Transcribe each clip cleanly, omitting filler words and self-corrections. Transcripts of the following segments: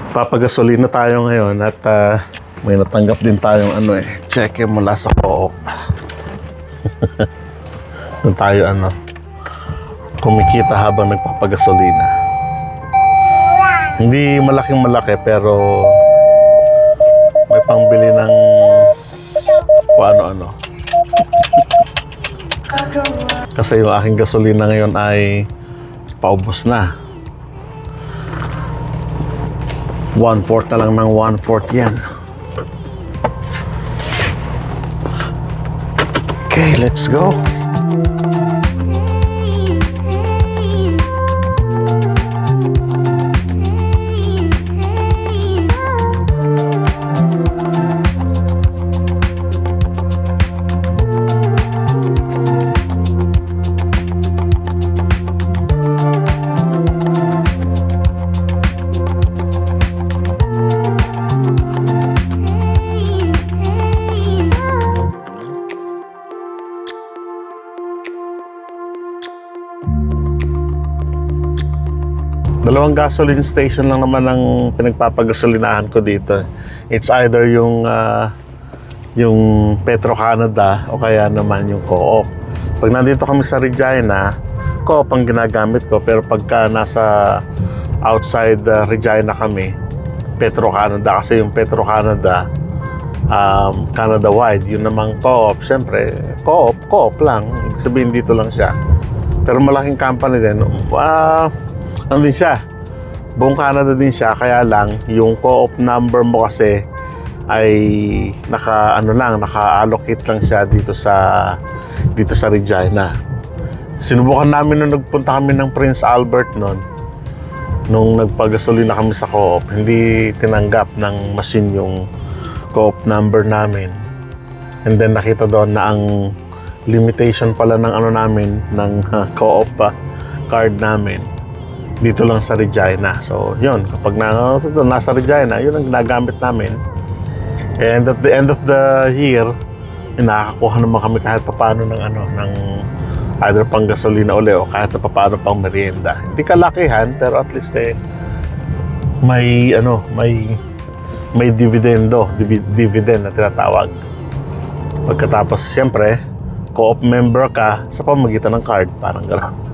Papagasolina tayo ngayon at may natanggap din tayong cheque mula sa Co-op. Doon tayo kumikita habang nagpapagasolina. Hindi malaking malaki pero may pangbili ng kung ano-ano. Kasi yung aking gasolina ngayon ay paubos na. 1/4 na lang ng 1/4 yan. Okay, let's go. Dalawang gasoline station lang naman ang pinagpapagasolinahan ko dito. It's either yung Petro Canada o kaya naman yung Co-op. Pag nandito kami sa Regina, Co-op ang ginagamit ko. Pero pagka nasa outside Regina kami, Petro Canada. Kasi yung Petro Canada, Canada-wide. Yun namang Co-op, syempre, Co-op lang. Ibig sabihin dito lang siya. Pero malaking company din. Ano din siya, buong Canada din siya, kaya lang yung Co-op number mo kasi ay naka-allocate lang siya dito sa Regina. Sinubukan namin nung nagpunta kami ng Prince Albert nung nagpagasolina kami sa Co-op, hindi tinanggap ng machine yung Co-op number namin. And then nakita doon na ang limitation pala ng namin ng Co-op card namin dito lang sa Regina. So, yun. Kapag nasa Regina, yun ang ginagamit namin. And at the end of the year, nakakakuha naman kami kahit papaano ng either pang gasolina uli o kahit papaano pang merienda. Hindi kalakihan, pero at least may dividend na tinatawag. Pagkatapos, siyempre, Co-op member ka sa pamamagitan ng card. Parang gano'n.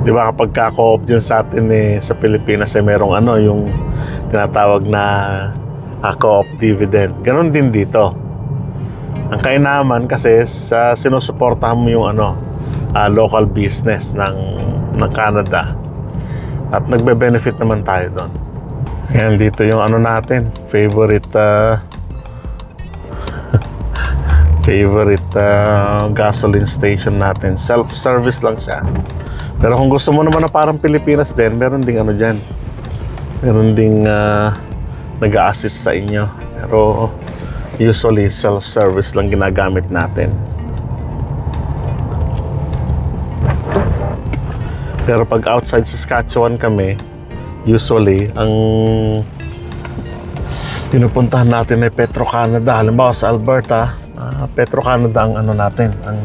Di ba kapag ka-Co-op dyan sa atin sa Pilipinas ay merong yung tinatawag na Co-op dividend. Ganon din dito. Ang kainaman kasi sa sinusuportahan mo yung local business ng Canada at nagbe-benefit naman tayo doon. Ayan, dito yung natin, favorite gasoline station natin. Self-service lang siya. Pero kung gusto mo naman na parang Pilipinas din, meron ding dyan. Meron ding nag-a-assist sa inyo. Pero usually self-service lang ginagamit natin. Pero pag outside Saskatchewan kami, usually ang pinupuntahan natin ay Petro Canada. Halimbawa sa Alberta, Petro Canada ang natin, ang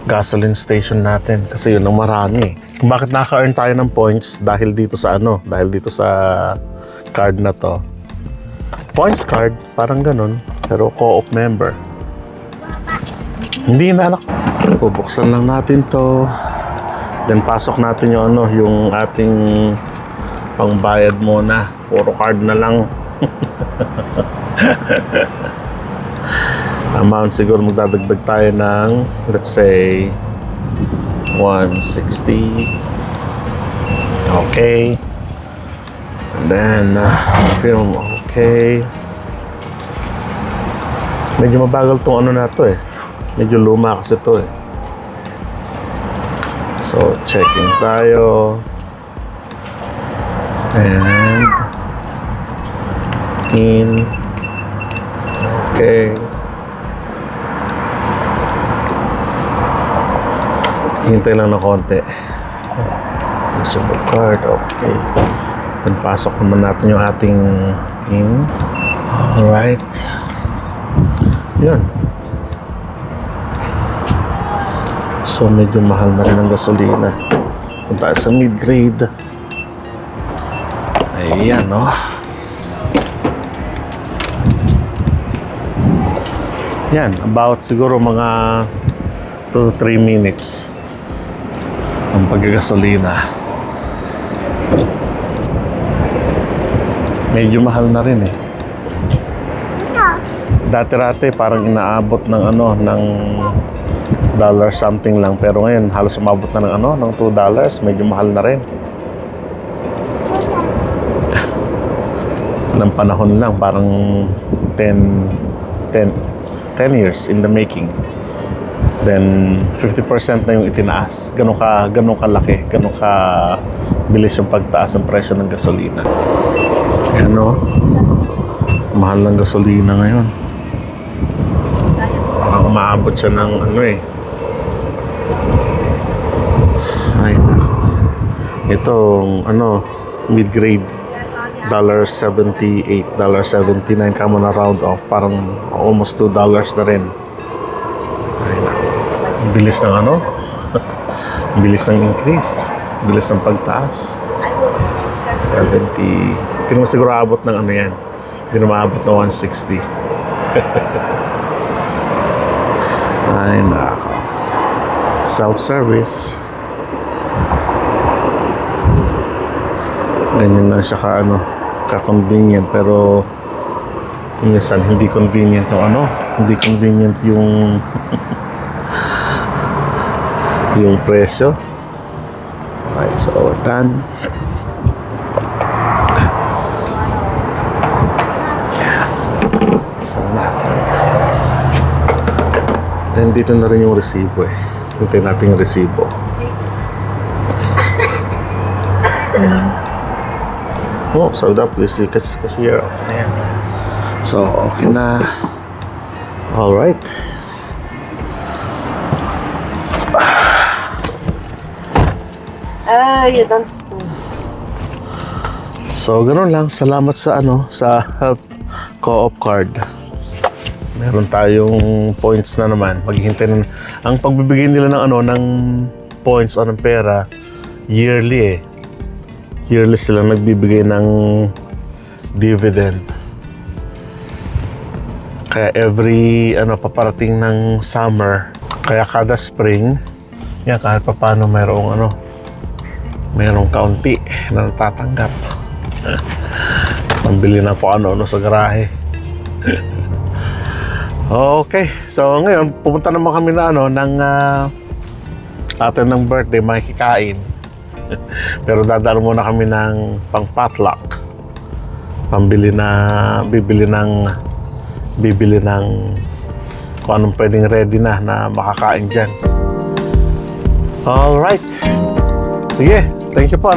gasoline station natin kasi yun ang marami. Kung bakit naka-earn tayo ng points dahil dito sa card na to. Points card, parang ganun, pero Co-op member. Hindi na bubuksan lang natin to. Then pasok natin yung ating pangbayad muna. Puro card na lang. Amount siguro magdadagdag tayo ng let's say 160. Okay. And then film okay. Medyo mabagal tong na to Medyo luma kasi to So checking tayo. And in. Okay. Hintay lang na konti. Super card, okay. Then pasok naman natin yung ating in. Alright. Yun. So medyo mahal na rin ang gasolina. Kung tayo sa mid-grade, Ayan, no? Yan, about siguro mga 2 to 3 minutes ang paggagasolina. Medyo mahal na rin eh. Dati-rati parang inaabot ng ng dollar something lang, pero ngayon halos umabot na ng $2. Medyo mahal na rin. Ng panahon lang, parang 10 years in the making. Then 50% na yung itinaas. Ganun kalaki, ganun ka bilis yung pagtaas ng presyo ng gasolina. Ano? Mahal ng gasolina ngayon. Parang umaabot siya ng ay nako. Itong mid-grade $78, $79 ka mo na round off, parang almost $2 na rin. Ay nako. Bilis ng bilis ng increase, bilis ng pagtaas. 70. Hindi mo siguro abot ng yan. Hindi na maabot ng 160. Ay nako. Self-service. Ganyan lang siya ka-convenient, pero minsan hindi convenient hindi convenient yung yung presyo. Right, so we're done. Saan natin? Then dito na rin yung resibo eh. Hintayin natin yung resibo. Oh, sold up. Please see cashier. Okay. So, okay na. Alright. You don't. So, ganoon lang. Salamat sa sa co-op card. Meron tayong points na naman. Maghihintay na. Ang pagbibigay nila ng points o ng pera, yearly eh. Yearly sila nagbibigay ng dividend. Kaya every paparating ng summer, kaya kada spring, yan kahit paano mayroong kaunti na natatanggap. Pambili na po ano sa garahe. Okay, so ngayon pupunta naman kami na ng atin ng birthday, makikikain. Pero dadaan muna kami ng pang potluck. Bibili ng kung anong pwedeng ready na makakain dyan. Alright. Sige, thank you po,